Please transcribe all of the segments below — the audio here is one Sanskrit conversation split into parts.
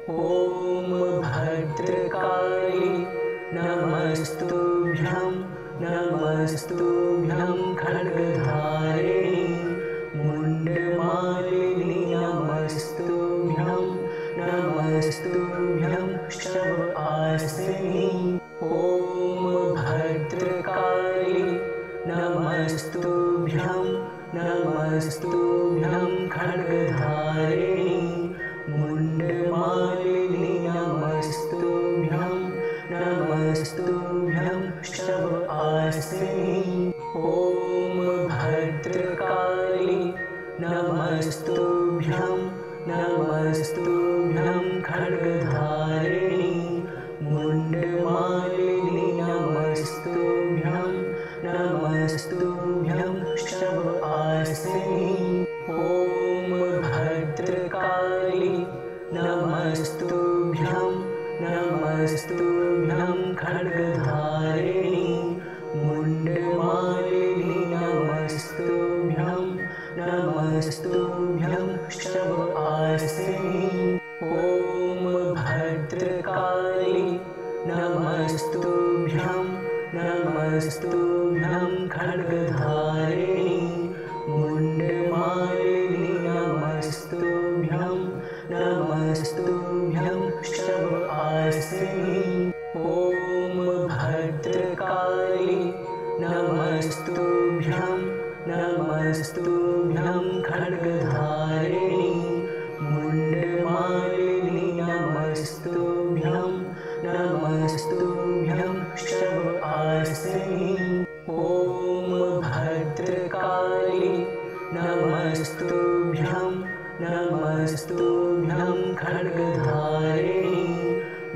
ॐ भद्रकाली नमस्तुभ्यं नमस्तुभ्यं खड्गधारिणी मुण्डमालिनी नमस्तुभ्यं नमस्तुभ्यं शवासिनी ॐ भद्रकाली नमस्तुभ्यं नमस्तुभ्यं खड्गधारिणी मुण्डमालिनी नमस्तुभ्यं नमस्तुभ्यं शवासिनी ॐ भद्रकाली नमस्तुभ्यं नमस्तुभ्यं खड्गधारिणी मुण्डमालिनी नमस्तुभ्यं नमस्तुभ्यं शवासिनी ॐ भद्रकाली नमस्तुभ्यं नमस्तुभ्यं खड्गधारिणी मुण्डमालिनी नमस्तुभ्यं नमस्तुभ्यं शवासिनी ॐ भद्रकाली नमस्तुभ्यं नमस्तुभ्यं खड्गधारिणी मुण्डमालिनी नमस्तुभ्यं नमस्तुभ्यं शवासिनी ॐ भद्रकाली नमस्तुभ्यं नमस्तुभ्यं खड्गधारिणी मुण्डमालिनी नमस्तुभ्यं नमस्तुभ्यं शवासिनी ॐ भद्रकाली नमस्तुभ्यं नमस्तुभ्यं खड्गधारिणी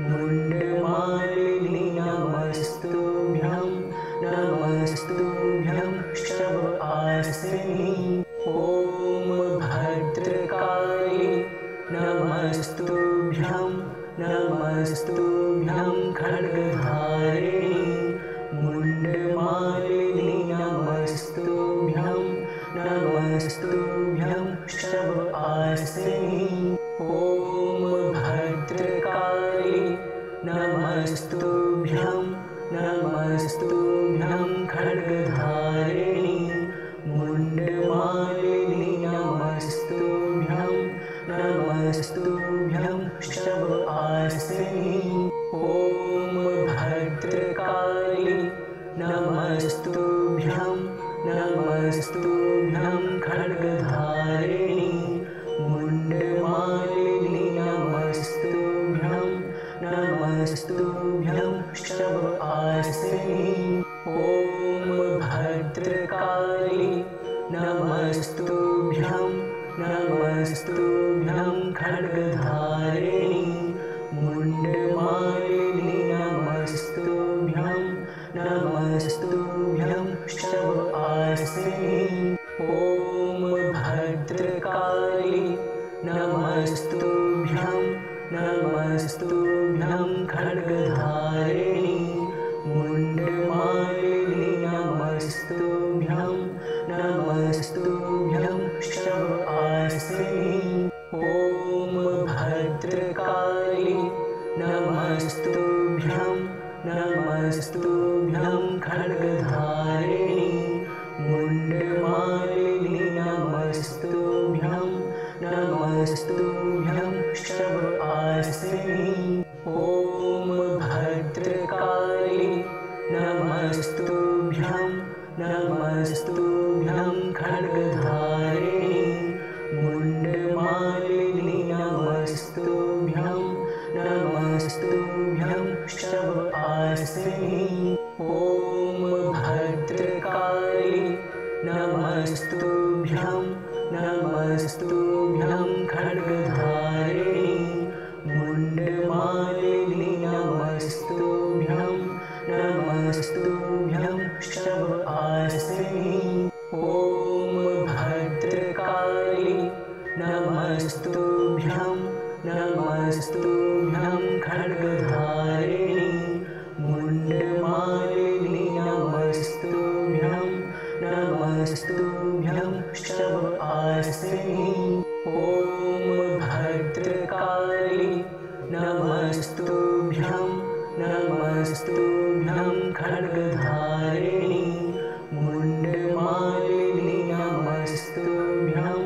मुण्डमालिनी नमस्तुभ्यं नमस्तुभ्यं शवासिनी ॐ भद्रकाली नमस्तुभ्यं नमस्तुभ्यं खड्गधारिणी मुण्डमालिनी नमस्तुभ्यं नमस्तुभ्यं शवासिनी ॐ भद्रकाली नमस्तुभ्यं नमस्तुभ्यं खड्गधारिणी मुण्डमालिनी नमस्तुभ्यं नमस्तुभ्यं शवासिनी ॐ भद्रकाली नमस्तुभ्यं नमस्तुभ्यं खड्गधारिणी मुण्डमालिनी नमस्तुभ्यं नमस्तुभ्यं शवासिनी ॐ भद्रकाली नमस्तुभ्यं नमस्तुभ्यं खड्गधारिणी मुण्डमालिनी नमस्तुभ्यं नमस्तुभ्यं शवासिनी ॐ भद्रकाली नमस्तुभ्यं नमस्तुभ्यं खड्गधारिणी मुण्डमालिनी नमस्तुभ्यं नमस्तुभ्यं शवासिनी ॐ भद्रकाली नमस्तुभ्यं नमस्तुभ्यं खड्गधारिणी मुण्डमालिनी नमस्तुभ्यं नमस्तुभ्यं शवासिनी ॐ भद्रकाली नमस्तुभ्यं नमस्तुभ्यं खड्गधारिणी मुण्डमालिनी नमस्तुभ्यं नमस्तुभ्यं शवासिनी ॐ भद्रकाली नमस्तुभ्यं नमस्तुभ्यं खड्गधारिणी मुण्डमालिनी नमस्तुभ्यं नमस्तुभ्यं शवासिनी ॐ भद्रकाली नमस्तुभ्यं नमस्तुभ्यं खड्गधारिणी मुण्डमालिनी नमस्तुभ्यं नमस्तुभ्यं शवासिनी ॐ भद्रकाली नमस्तुभ्यं नमस्तुभ्यं खड्गधारिणि मुण्डमालिनि नमस्तुभ्यं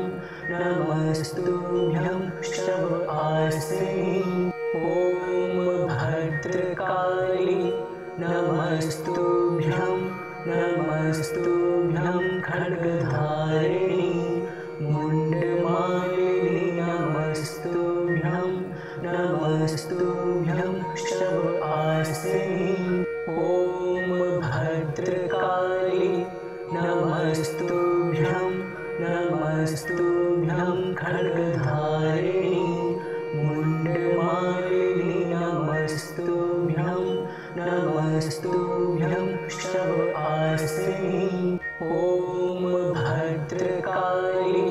नमस्तुभ्यं शवआसिनि ॐ भद्रकाली नमस्तुभ्यं नमस्तुभ्यं खड्गधारिणि मुण्डमालिनि नमस्तुभ्यं नमस्तुभ्यं शवआसिनि ॐ भद्रकाली नमस्तुभ्यं नमस्तुभ्यं खड्गधारिणि मुण्डमालिनि नमस्तुभ्यं नमस्तुभ्यं शवआसिनि ॐ भद्रकाली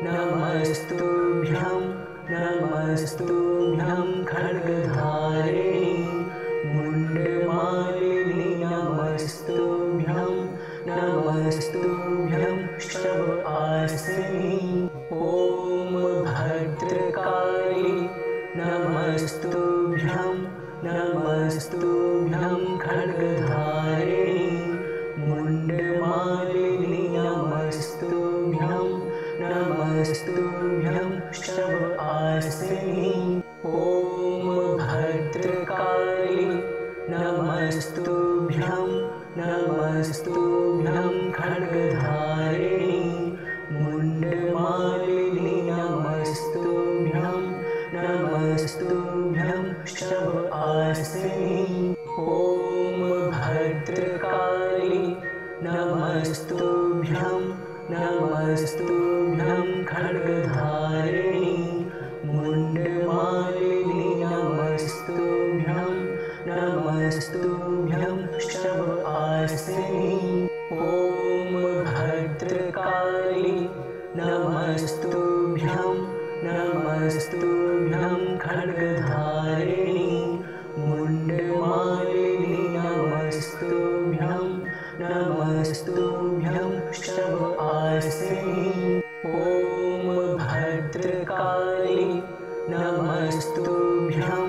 नमस्तुभ्यं नमस्तुभ्यं खड्गधारिणि मुण्डमालिनि नमस्तुभ्यं नमस्तुभ्यं शवआसिनि ॐ भद्रकाली नमस्तुभ्यं नमस्तुभ्यं खड्गधारिणि मुण्डमालिनि नमस्तुभ्यं नमस्तुभ्यं शवआसिनि ॐ भद्रकाली नमस्तुभ्यं नमस्तुभ्यं खड्गधारिणि मुण्डमालिनि नमस्तुभ्यं नमस्तुभ्यं शवआसिनि ॐ भद्रकाली नमस्तुभ्यं नमस्तुभ्यं खड्गधारिणि मुण्डमालिनि नमस्तुभ्यं नमस्तुभ्यं शवआसिनि ॐ भद्रकाली नमस्तुभ्यं नमस्तुभ्यं खड्गधारिणि मुण्डमालिनि नमस्तुभ्यं नमस्तुभ्यं शवआसिनि ॐ भद्रकाली नमस्तुभ्यं नमस्तुभ्यं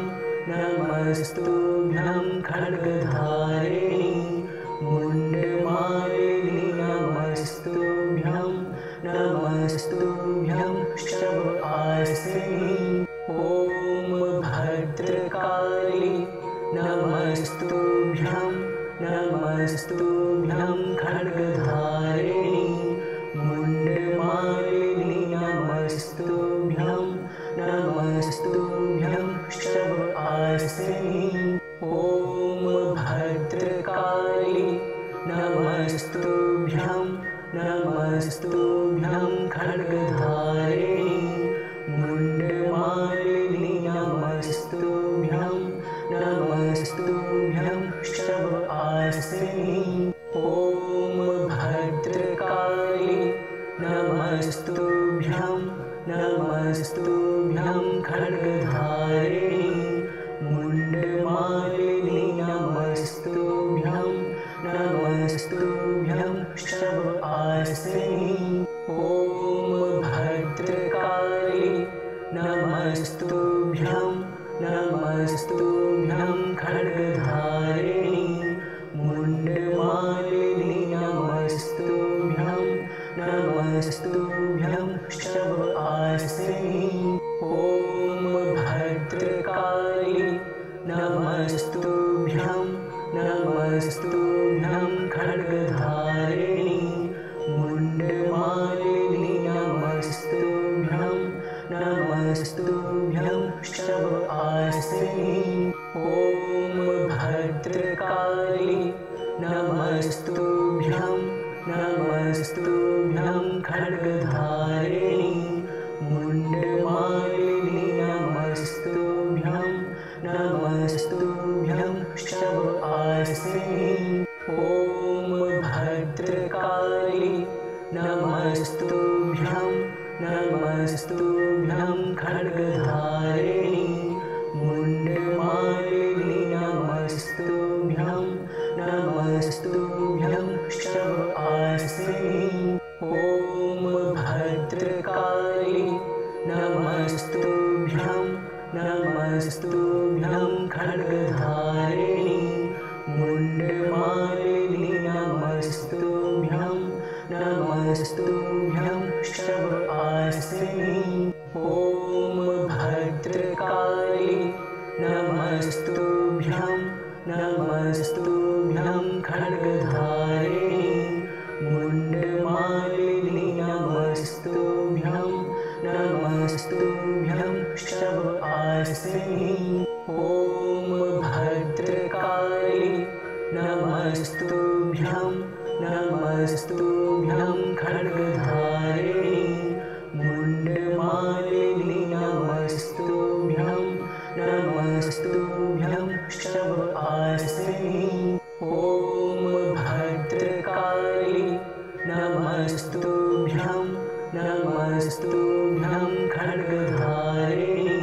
खड्गधारिणि मुण्डमालिनि नमस्तुभ्यं नमस्तुभ्यं शवआसिनि ॐ भद्रकाली नमस्तुभ्यं नमस्तुभ्यं खड्गधारिणि मुण्डमालिनि नमस्तुभ्यं नमस्तुभ्यं शवआसिनि ॐ भद्रकाली नमस्तुभ्यं नमस्तुभ्यं खड्गधारिणि मुण्डमालिनि नमस्तुभ्यं नमस्तुभ्यं शवआसिनि ॐ भद्रकाली नमस्तुभ्यं नमस्तुभ्यं खड्गधारिणि मुण्डमालिनि नमस्तुभ्यं नमस्तुभ्यं शवआसिनि ॐ भद्रकाली नमस्तुभ्यं नमस्तुभ्यं खड्गधारिणि मुण्डमालिनि नमस्तुभ्यं नमस्तुभ्यं शवआसिनि ॐ भद्रकाली नमस्तुभ्यं नमस्तुभ्यं खड्गधारिणि मुण्डमालिनि नमस्तुभ्यं नमस्तुभ्यं शवआसिनि ॐ भद्रकाली नमस्तुभ्यं नमस्तुभ्यं खड्गधारिणि मुण्डमालिनि नमस्तुभ्यं नमस्तुभ्यं शवआसिनि ॐ भद्रकाली नमस्तुभ्यं नमस्तुभ्यं खड्गधारिणि मुण्डमालिनि नमस्तुभ्यं नमस्तुभ्यं शवआसिनि नमस्तुभ्यं खड्गधारिणि मुण्डमालिनि नमस्तुभ्यं नमस्तुभ्यं शवआसिनि ॐ भद्रकाली नमस्तुभ्यं नमस्तुभ्यं खड्गधारिणि मुण्डमालिनि नमस्तुभ्यं नमस्तुभ्यं शवआसिनि ॐ भद्रकाली नमस्तुभ्यं नमस्तुभ्यं खड्गधारिणि मुण्डमालिनि नमस्तुभ्यं नमस्तुभ्यं शवआसिनि ॐ भद्रकाली नमस्तुभ्यं नमस्तुभ्यं खड्गधारिणि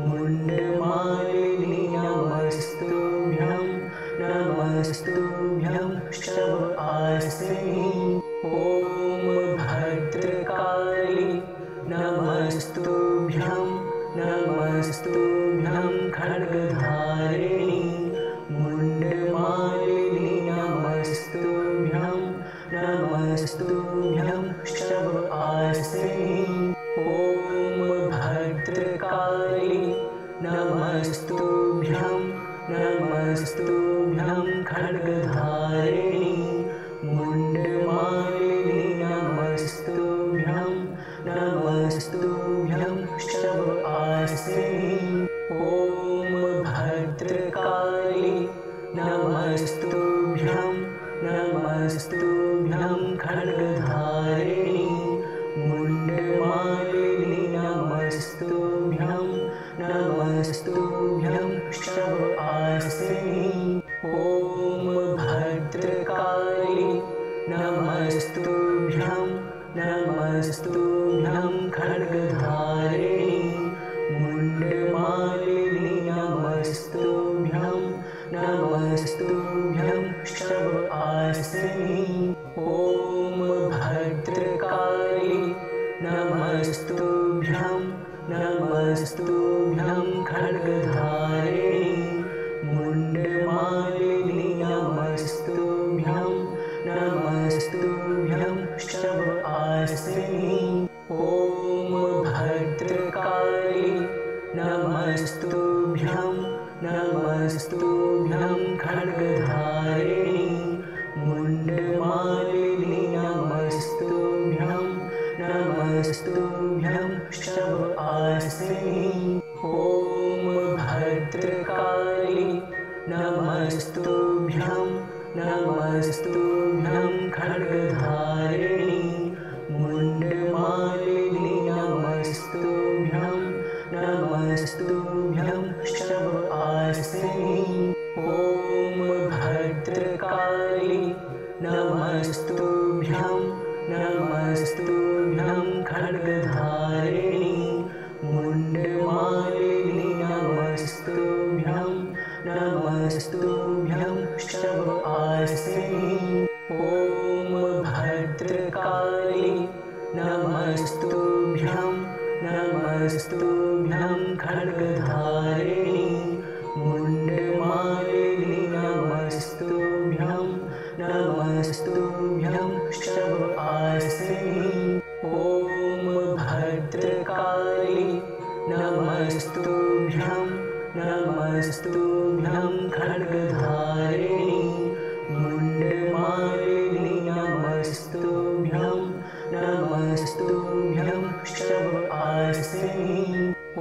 मुण्डमालिनि नमस्तुभ्यं नमस्तुभ्यं शवआसिनि ॐ भद्रकाली नमस्तुभ्यं नमस्तुभ्यं खड्गधारिणि मुण्डमालिनि नमस्तुभ्यं नमस्तुभ्यं शवआसिनि ॐ भद्रकाली नमस्तुभ्यं नमस्तुभ्यं खड्गधारिणि मुण्डमालिनि नमस्तुभ्यं नमस्तुभ्यं शवआसिनि ॐ भद्रकाली नमस्तुभ्यं नमस्तुभ्यं खड्गधारिणि मुण्डमालिनि नमस्तुभ्यं नमस्तुभ्यं शवआसिनि ॐ भद्रकाली नमस्तुभ्यं नमस्तुभ्यं खड्गधारिणि मुण्डमालिनि नमस्तुभ्यं नमस्तुभ्यं शवआसिनि ॐ भद्रकाली नमस्तुभ्यं नमस्तुभ्यं खड्गधारिणि मुण्डमालिनि नमस्तुभ्यं नमस्तुभ्यं शवआसिनि ॐ भद्रकाली नमस्तुभ्यं नमस्तुभ्यं खड्गधारिणि मुण्डमालिनि नमस्तुभ्यं नमस्तुभ्यं शवआसिनि ॐ भद्रकाली नमस्तुभ्यं नमस्तुभ्यं खड्गधारिणि मुण्डमालिनि नमस्तुभ्यं नमस्तुभ्यं शवआसिनि ॐ भद्रकाली नमस्तुभ्यं नमस्तुभ्यं खड्गधारिणि मुण्डमालिनि नमस्तुभ्यं नमस्तुभ्यं शवआसिनि ॐ भद्रकाली नमस्तुभ्यं नमस्तुभ्यं खड्गधारिणि मुण्डमालिनि नमस्तुभ्यं नमस्तुभ्यं शवआसिनि ॐ भद्रकाली नमस्तुभ्यं नमस्तुभ्यं खड्गधारिणि मुण्डमालिनि नमस्तुभ्यं नमस्तुभ्यं शवआसिनि ॐ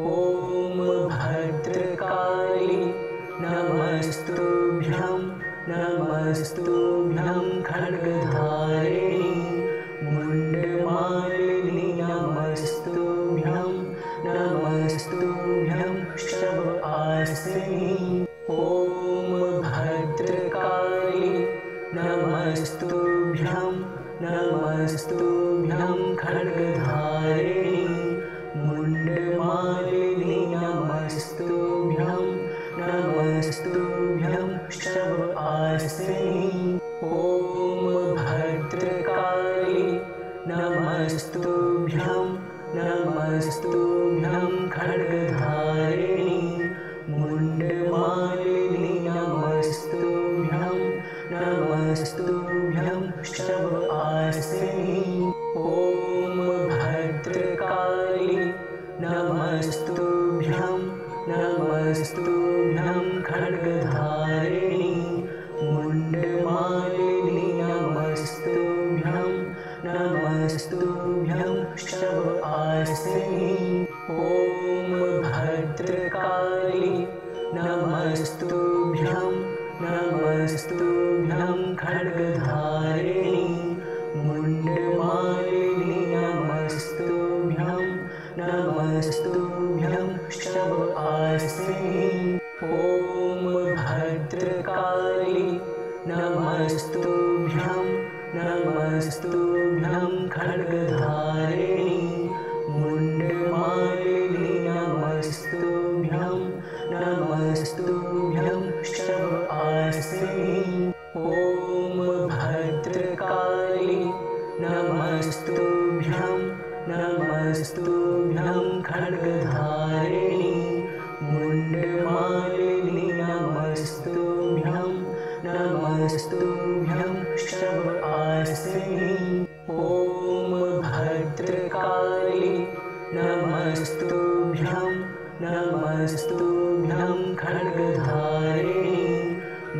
भद्रकाली नमस्तुभ्यं नमस्तुभ्यं खड्गधारिणि मुण्डमालिनि नमस्तुभ्यं नमस्तुभ्यं शवआसिनि ॐ भद्रकाली नमस्तुभ्यं नमस्तुभ्यं खड्गधारिणि मुण्डमालिनि नमस्तुभ्यं नमस्तुभ्यं शवआसिनि ॐ भद्रकाली नमस्तुभ्यं नमस्तुभ्यं खड्गधारिणि नमस्तुभ्यं खड्गधारिणि मुण्डमालिनि नमस्तुभ्यं नमस्तुभ्यं शवासिनि ॐ भद्रकाली नमस्तुभ्यं नमस्तुभ्यं खड्गधारिणि मुण्डमालिनि नमस्तुभ्यं नमस्तुभ्यं शवासिनि ॐ भद्रकाली नमस्तुभ्यं नमस्तुभ्यं खड्गधारिणि मुण्डमालिनि नमस्तुभ्यं नमस्तुभ्यं शवासिनि ॐ भद्रकाली नमस्तुभ्यं नमस्तुभ्यं खड्गधारिणि मुण्डमालिनि नमस्तुभ्यं नमस्तुभ्यं शवासिनि ॐ भद्रकाली नमस्तुभ्यं नमस्तुभ्यं खड्गधारिणि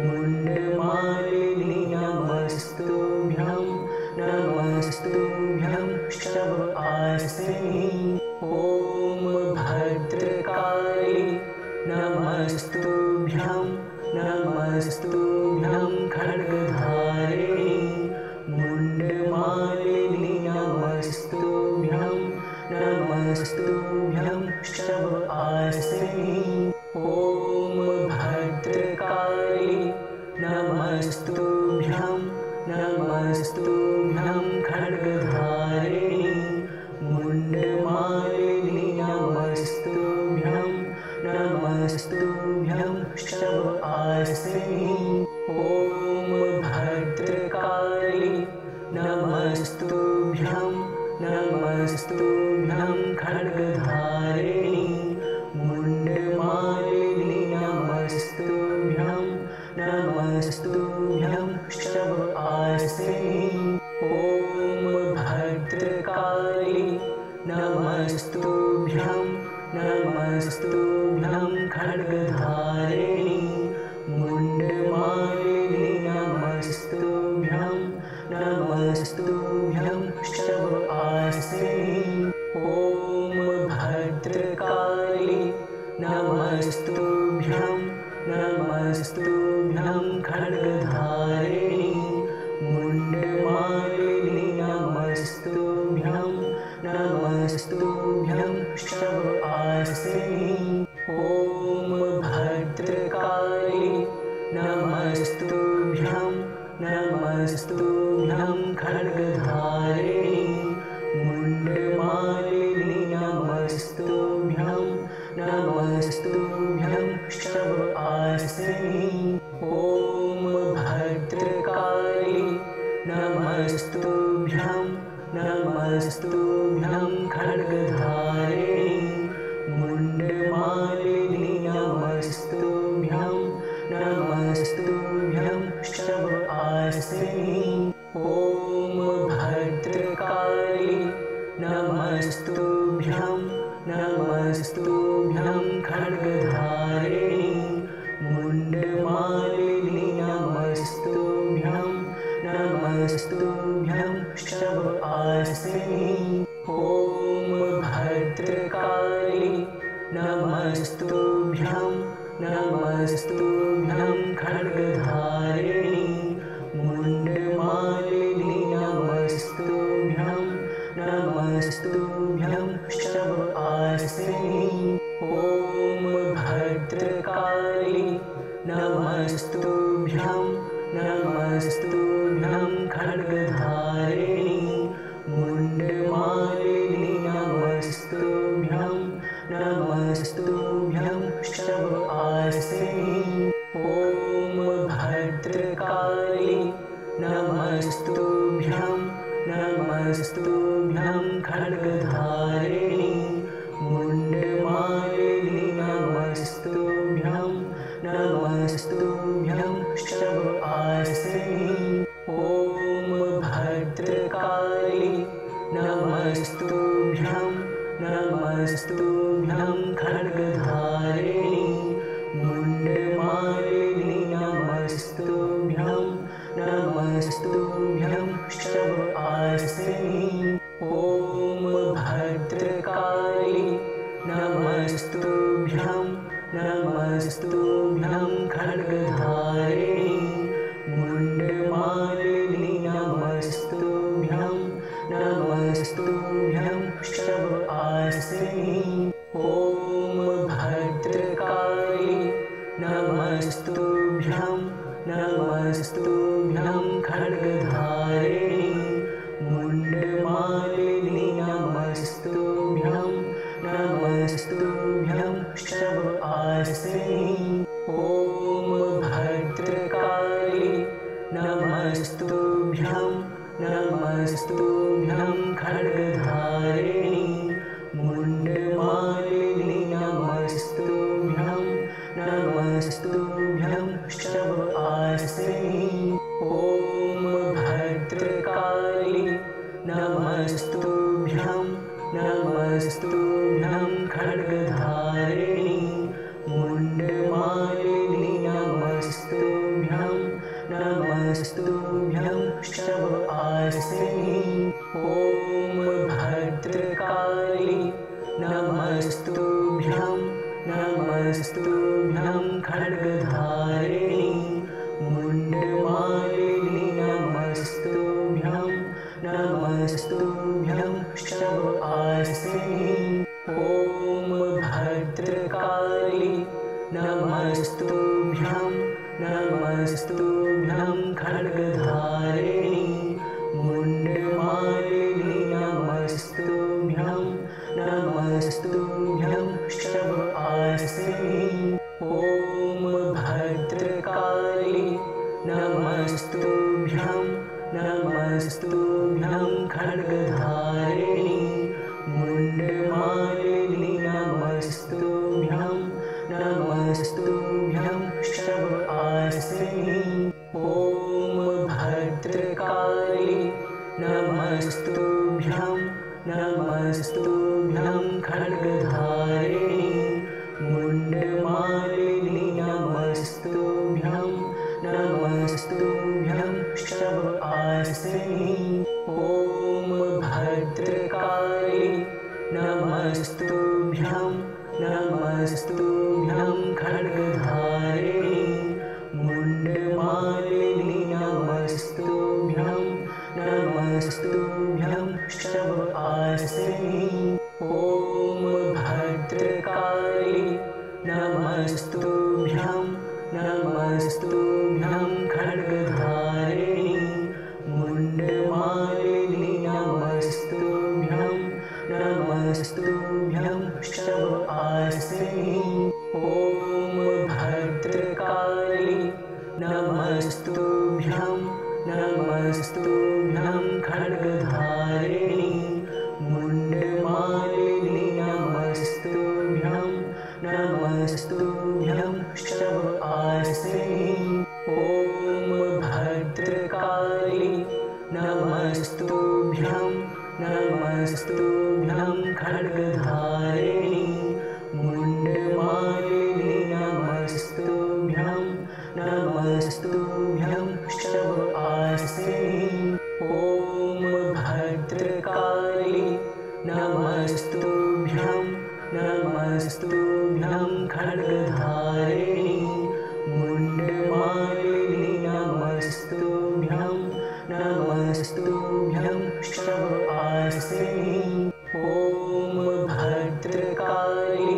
मुण्डमालिनि नमस्तुभ्यं नमस्तुभ्यं शवासिनि ॐ भद्रकाली नमस्तुभ्यं नमस्तुभ्यं खड्गधारिणि मुण्डमालिनि नमस्तुभ्यं नमस्तुभ्यं शवासिनि ॐ भद्रकाली नमस्तुभ्यं नमस्तुभ्यं खड्गधारिणि मुण्डमालिनि नमस्तुभ्यं नमस्तुभ्यं शवासिनि ॐ भद्रकाली नमस्तुभ्यं नमस्तुभ्यं खड्गधारिणि मुण्डमालिनि नमस्तुभ्यं नमस्तुभ्यं शवासिनि ॐ भद्रकाली नमस्तुभ्यं नमस्तुभ्यं खड्गधारिणि मुण्डमालिनि नमस्तुभ्यं नमस्तुभ्यं शवासिनि ॐ भद्रकाली नमस्तुभ्यं नमस्तुभ्यं खड्गधारिणि मुण्डमालिनि नमस्तुभ्यं नमस्तुभ्यं शवासिनि ॐ भद्रकाली नमस्तुभ्यं नमस्तुभ्यं खड्गधारिणि मुण्डमालिनि नमस्तुभ्यं नमस्तुभ्यं शवासिनि ॐ भद्रकाली नमस्तुभ्यं नमस्तुभ्यं खड्गधारिणि मुण्डमालिनि नमस्तुभ्यं नमस्तुभ्यं शवासिनि ॐ भद्रकाली नमस्तुभ्यं नमस्तुभ्यं खड्गधारिणि मुण्डमालिनि नमस्तुभ्यं नमस्तुभ्यं शवासिनि ॐ भद्रकाली नमस्तुभ्यं नमस्तुभ्यं खड्गधारिणि मुण्डमालिनि नमस्तुभ्यं नमस्तुभ्यं शवासिनि ॐ भद्रकाली नमस्तुभ्यं नमस्तुभ्यं खड्गधारिणि मुण्डमालिनि नमस्तुभ्यं नमस्तुभ्यं शवासिनि ॐ भद्रकाली नमस्तुभ्यं नमस्तुभ्यं खड्गधारिणि मुण्डमालिनि नमस्तुभ्यं नमस्तुभ्यं शवासिनि ॐ भद्रकाली नमस्तुभ्यं नमस्तुभ्यं खड्गधारिणि नमस्तुभ्यं खड्गधारिणि मुण्डमालिनि नमस्तुभ्यं नमस्तुभ्यं वृषभासिनि ॐ भद्रकाली नमस्तुभ्यं नमस्तुभ्यं खड्गधारिणि मुण्डमालिनि नमस्तुभ्यं नमस्तुभ्यं वृषभासिनि ॐ भद्रकाली नमस्तुभ्यं नमस्तुभ्यं खड्गधारिणि मुण्डमालिनि नमस्तुभ्यं नमस्तुभ्यं वृषभासिनि ॐ भद्रकाली नमस्तुभ्यं नमस्तुभ्यं खड्गधारिणि मुण्डमालिनि नमस्तुभ्यं नमस्तुभ्यं वृषभासिनि ॐ भद्रकाली नमस्तुभ्यं नमस्तुभ्यं खड्गधारिणि मुण्डमालिनि नमस्तुभ्यं नमस्तुभ्यं वृषभासिनि ॐ भद्रकाली नमस्तुभ्यं नमस्तुभ्यं खड्गधारिणि मुण्डमालिनि नमस्तुभ्यं नमस्तुभ्यं वृषभासिनि ॐ भद्रकाली नमस्तुभ्यं नमस्तुभ्यं खड्गधारिणि मुण्डमालिनि नमस्तुभ्यं नमस्तुभ्यं वृषभासिनि ॐ भद्रकाली नमस्तुभ्यं नमस्तुभ्यं खड्गधारिणि मुण्डमालिनि नमस्तुभ्यं नमस्तुभ्यं वृषभासिनि ॐ भद्रकाली नमस्तुभ्यं नमस्तुभ्यं खड्गधारिणि मुण्डमालिनि नमस्तुभ्यं नमस्तुभ्यं वृषभासिनि ॐ भद्रकाली नमस्तुभ्यं नमस्तुभ्यं खड्गधारिणि मुण्डमालिनि नमस्तुभ्यं नमस्तुभ्यं वृषभासिनि ॐ भद्रकाली नमस्तुभ्यं नमस्तुभ्यं खड्गधारिणि मुण्डमालिनि नमस्तुभ्यं नमस्तुभ्यं वृषभासिनि ॐ भद्रकाली नमस्तुभ्यं नमस्तुभ्यं खड्गधारिणि मुण्डमालिनि नमस्तुभ्यं नमस्तुभ्यं वृषभासिनि ॐ भद्रकाली नमस्तुभ्यं नमस्तुभ्यं खड्गधारिणि मुण्डमालिनि नमस्तुभ्यं नमस्तुभ्यं वृषभासिनि ॐ भद्रकाली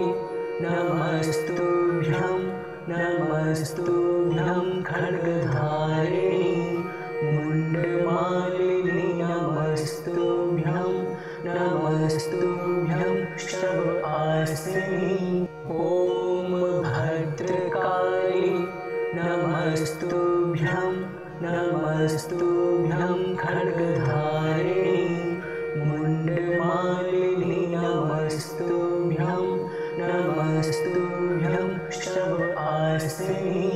नमस्तुभ्यं नमस्तुभ्यं खड्गधारिणि मुण्डमालिनि नमस्तुभ्यं नमस्तुभ्यं वृषभासिनि ॐ भद्रकाली नमस्तुभ्यं नमस्तुभ्यं खड्गधारिणि मुण्डमालिनि नमस्तुभ्यं नमस्तुभ्यं वृषभासिनि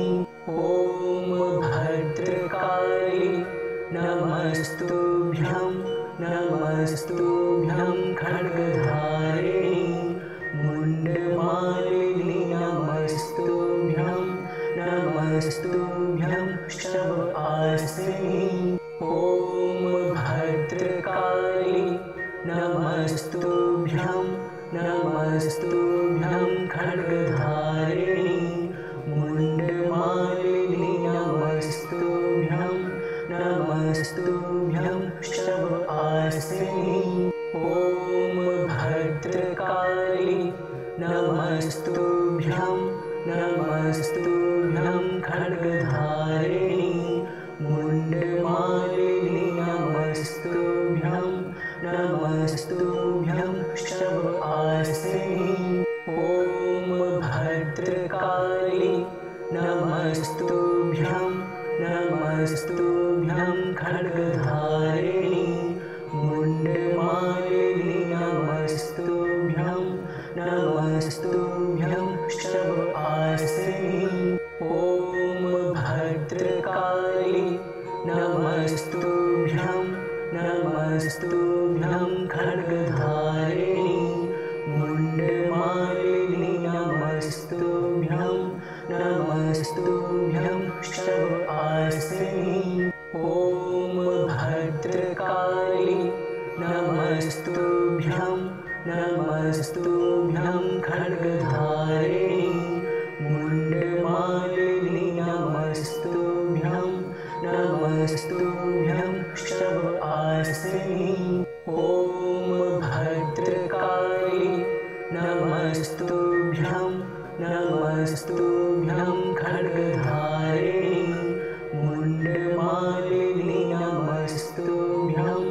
ॐ भद्रकाली नमस्तुभ्यं नमस्तुभ्यं खड्गधारिणि मुण्डमालिनि नमस्तुभ्यं नमस्तुभ्यं वृषभासिनि ॐ भद्रकाली नमस्तुभ्यं नमस्तुभ्यं खड्गधारिणि नमस्तुभ्यं खड्गधारिणि मुण्डमालिनि नमस्तुभ्यं नमस्तुभ्यं शर्वासिनि ॐ भद्रकाली नमस्तुभ्यं नमस्तुभ्यं खड्गधारिणि मुण्डमालिनि नमस्तुभ्यं नमस्तुभ्यं शर्वासिनि ॐ भद्रकाली नमस्तुभ्यं नमस्तुभ्यं खड्गधारिणि मुण्डमालिनि नमस्तुभ्यं नमस्तुभ्यं शर्वासिनि ॐ भद्रकाली नमस्तुभ्यं नमस्तुभ्यं खड्गधारिणि मुण्डमालिनि नमस्तुभ्यं नमस्तुभ्यं शर्वासिनि ॐ भद्रकाली नमस्तुभ्यं नमस्तुभ्यं खड्गधारिणि मुण्डमालिनि नमस्तुभ्यं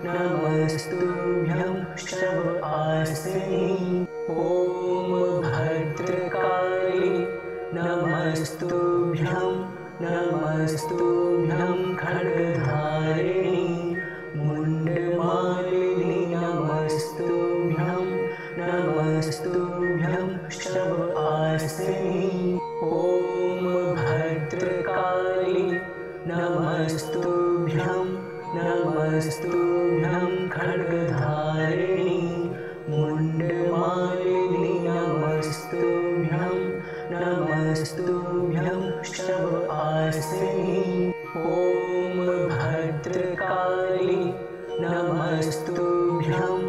नमस्तुभ्यं शर्वासिनि ॐ भद्रकाली नमस्तुभ्यं नमस्तुभ्यं खड्गधारिणि मुण्डमालिनि नमस्तुभ्यं नमस्तुभ्यं शर्वासिनि ॐ भद्रकाली नमस्तुभ्यं नमस्तुभ्यं खड्गधारिणि मुण्डमालिनि नमस्तुभ्यं नमस्तुभ्यं शर्वासिनि ॐ भद्रकाली नमस्तुभ्यं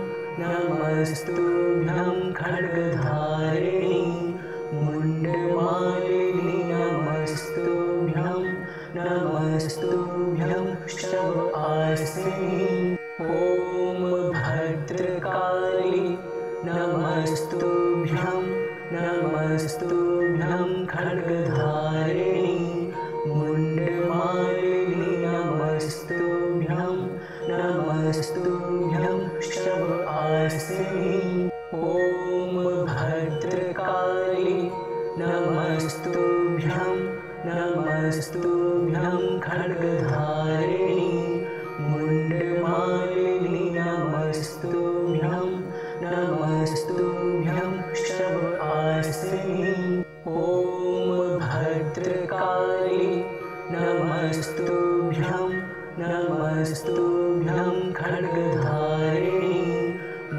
नमस्तुभ्यं खड्गधारिणि मुण्डमालिनि नमस्तुभ्यं नमस्तुभ्यं शर्वासिनि ॐ भद्रकाली नमस्तुभ्यं नमस्तुभ्यं खड्गधारिणि मुण्डमालिनि नमस्तुभ्यं नमस्तुभ्यं शर्वासिनि ॐ भद्रकाली नमस्तुभ्यं नमस्तुभ्यं खड्गधारिणि मुण्डमालिनि नमस्तुभ्यं नमस्तुभ्यं शर्वासिनि ॐ भद्रकाली नमस्तुभ्यं नमस्तुभ्यं खड्गधारिणि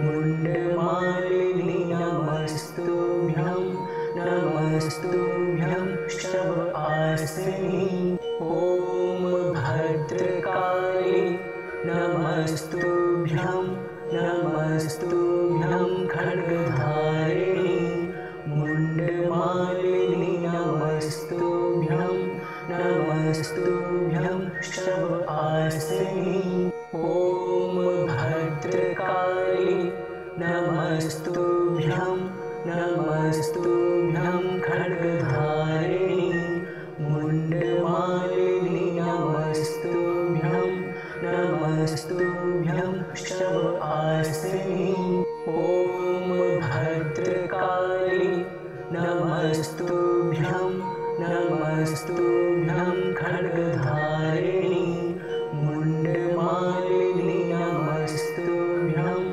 मुण्डमालिनि नमस्तुभ्यं नमस्तुभ्यं शर्वासिनि ॐ भद्रकाली नमस्तुभ्यं नमस्तुभ्यं खड्गधारिणि मुण्डमालिनि नमस्तुभ्यं नमस्तुभ्यं शर्वासिनि ॐ भद्रकाली नमस्तुभ्यं नमस्तुभ्यं खड्गधारिणि मुण्डमालिनि नमस्तुभ्यं नमस्तुभ्यं शर्वासिनि ॐ भद्रकाली नमस्तुभ्यं नमस्तुभ्यं खड्गधारिणि मुण्डमालिनि नमस्तुभ्यं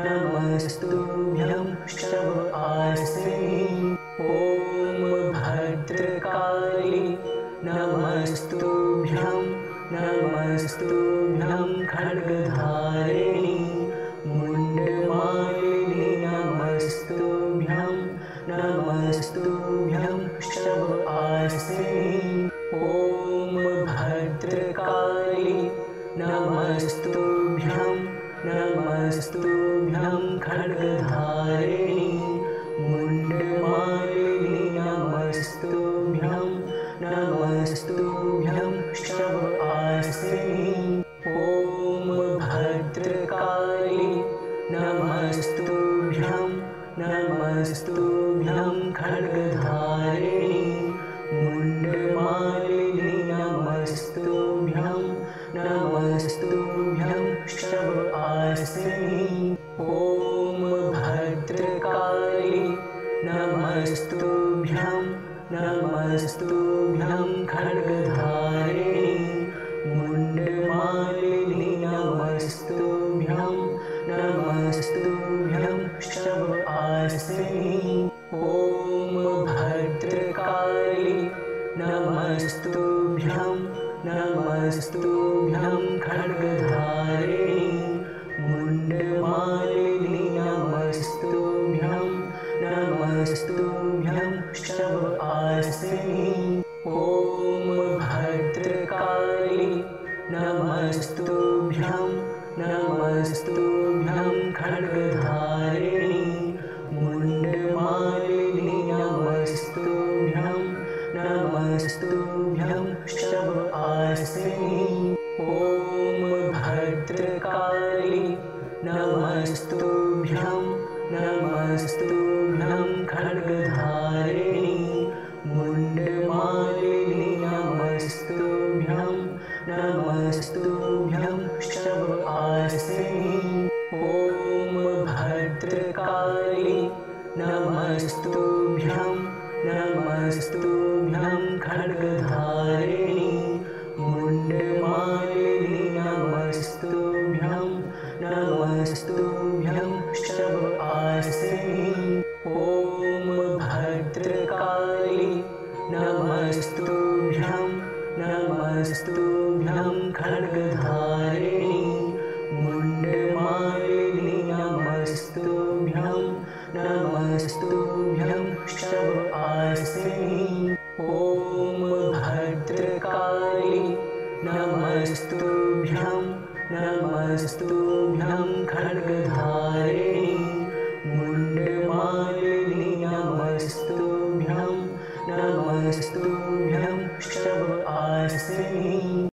नमस्तुभ्यं शर्वासिनि ॐ भद्रकाली नमस्तुभ्यं नमस्तुभ्यं खड्गधारिणि मुण्डमालिनि नमस्तुभ्यं नमस्तुभ्यं शर्वासिनि ॐ भद्रकाली नमस्तुभ्यं नमस्तुभ्यं खड्गधारिणि मुण्डमालिनि नमस्तुभ्यं नमस्तुभ्यं शर्वासिनि ॐ भद्रकाली नमस्तुभ्यं नमस्तुभ्यं खड्गधारिणि नमस्तुभ्यं खड्गधारिणि मुण्डमालिनि नमस्तुभ्यं नमस्तुभ्यं शवआसिनि ॐ भद्रकाली नमस्तुभ्यं नमस्तुभ्यं खड्गधारिणि मुण्डमालिनि नमस्तुभ्यं नमस्तुभ्यं शवआसिनि ॐ भद्रकाली नमस्तुभ्यं नमस्तुभ्यं खड्गधारिणि मुण्डमालिनि नमस्तुभ्यं नमस्तुभ्यं शवआसिनि ॐ भद्रकाली नमस्तुभ्यं नमस्तुभ्यं खड्गधारिणि मुण्डमालिनि नमस्तुभ्यं नमस्तुभ्यं शवआसिनि ॐ भद्रकाली नमस्तुभ्यं नमस्तुभ्यं खड्गधारिणि मुण्डमालिनि नमस्तुभ्यं नमस्तुभ्यं शवआसिनि ॐ भद्रकाली नमस्तुभ्यं नमस्तुभ्यं खड्गधारिणि मुण्डमालिनि नमस्तुभ्यं नमस्तुभ्यं शवआसिनि ॐ भद्रकाली नमस्तुभ्यं नमस्तुभ्यं खड्गधारिणि मुण्डमालिनि नमस्तुभ्यं नमस्तुभ्यं शवआसिनि